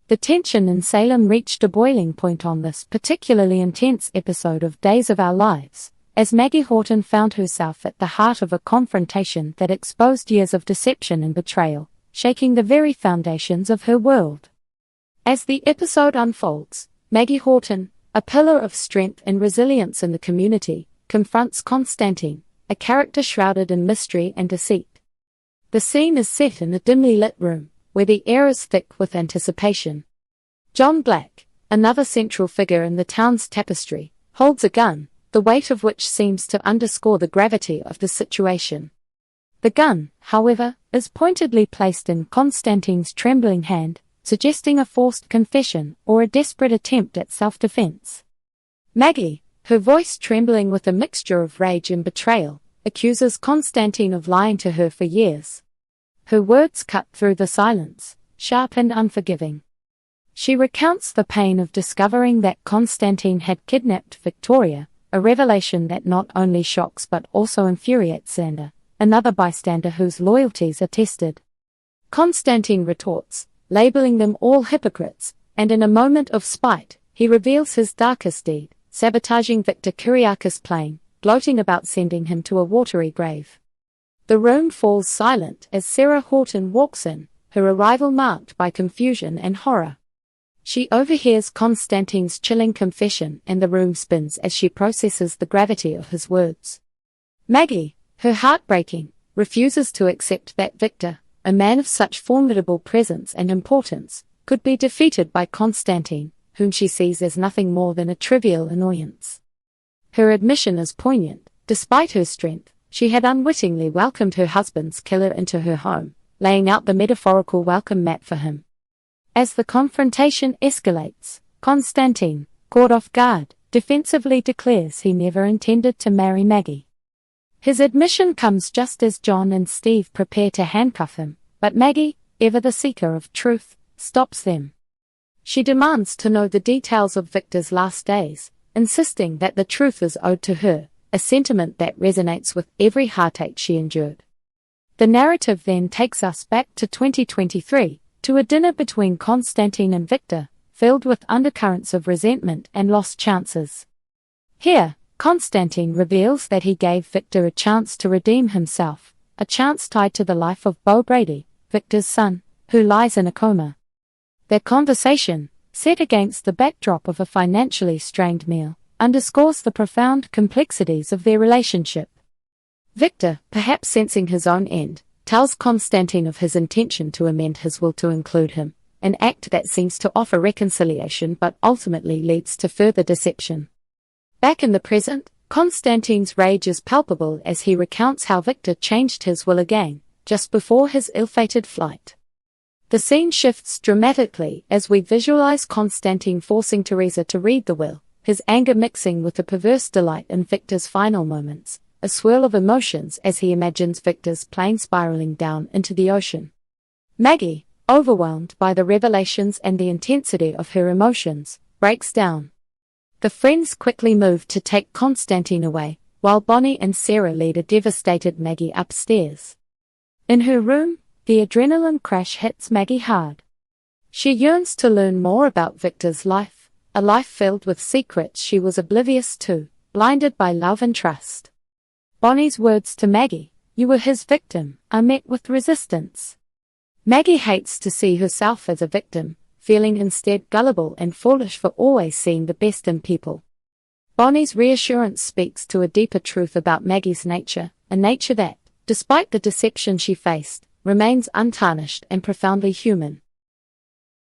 The tension in Salem reached a boiling point on this particularly intense episode of Days of Our Lives, as Maggie Horton found herself at the heart of a confrontation that exposed years of deception and betrayal, shaking the very foundations of her world. As the episode unfolds, Maggie Horton, a pillar of strength and resilience in the community, confronts Constantine, a character shrouded in mystery and deceit. The scene is set in a dimly lit room, where the air is thick with anticipation. John Black, another central figure in the town's tapestry, holds a gun, the weight of which seems to underscore the gravity of the situation. The gun, however, is pointedly placed in Constantine's trembling hand, suggesting a forced confession or a desperate attempt at self-defense. Maggie, her voice trembling with a mixture of rage and betrayal, accuses Constantine of lying to her for years. Her words cut through the silence, sharp and unforgiving. She recounts the pain of discovering that Constantine had kidnapped Victoria, a revelation that not only shocks but also infuriates Xander, another bystander whose loyalties are tested. Constantine retorts, labeling them all hypocrites, and in a moment of spite, he reveals his darkest deed, sabotaging Victor Kyriakis' plane, gloating about sending him to a watery grave. The room falls silent as Sarah Horton walks in, her arrival marked by confusion and horror. She overhears Constantine's chilling confession and the room spins as she processes the gravity of his words. Maggie, her heart breaking, refuses to accept that Victor, a man of such formidable presence and importance, could be defeated by Constantine, whom she sees as nothing more than a trivial annoyance. Her admission is poignant. Despite her strength, she had unwittingly welcomed her husband's killer into her home, laying out the metaphorical welcome mat for him. As the confrontation escalates, Constantine, caught off guard, defensively declares he never intended to marry Maggie. His admission comes just as John and Steve prepare to handcuff him, but Maggie, ever the seeker of truth, stops them. She demands to know the details of Victor's last days, insisting that the truth is owed to her, a sentiment that resonates with every heartache she endured. The narrative then takes us back to 2023, to a dinner between Constantine and Victor, filled with undercurrents of resentment and lost chances. Here, Constantine reveals that he gave Victor a chance to redeem himself, a chance tied to the life of Beau Brady, Victor's son, who lies in a coma. Their conversation, set against the backdrop of a financially strained meal, underscores the profound complexities of their relationship. Victor, perhaps sensing his own end, tells Constantine of his intention to amend his will to include him, an act that seems to offer reconciliation but ultimately leads to further deception. Back in the present, Constantine's rage is palpable as he recounts how Victor changed his will again, just before his ill-fated flight. The scene shifts dramatically as we visualize Constantine forcing Teresa to read the will, his anger mixing with the perverse delight in Victor's final moments, a swirl of emotions as he imagines Victor's plane spiraling down into the ocean. Maggie, overwhelmed by the revelations and the intensity of her emotions, breaks down. The friends quickly move to take Constantine away, while Bonnie and Sarah lead a devastated Maggie upstairs. In her room, the adrenaline crash hits Maggie hard. She yearns to learn more about Victor's life, a life filled with secrets she was oblivious to, blinded by love and trust. Bonnie's words to Maggie, "You were his victim," are met with resistance. Maggie hates to see herself as a victim, feeling instead gullible and foolish for always seeing the best in people. Bonnie's reassurance speaks to a deeper truth about Maggie's nature, a nature that, despite the deception she faced, remains untarnished and profoundly human.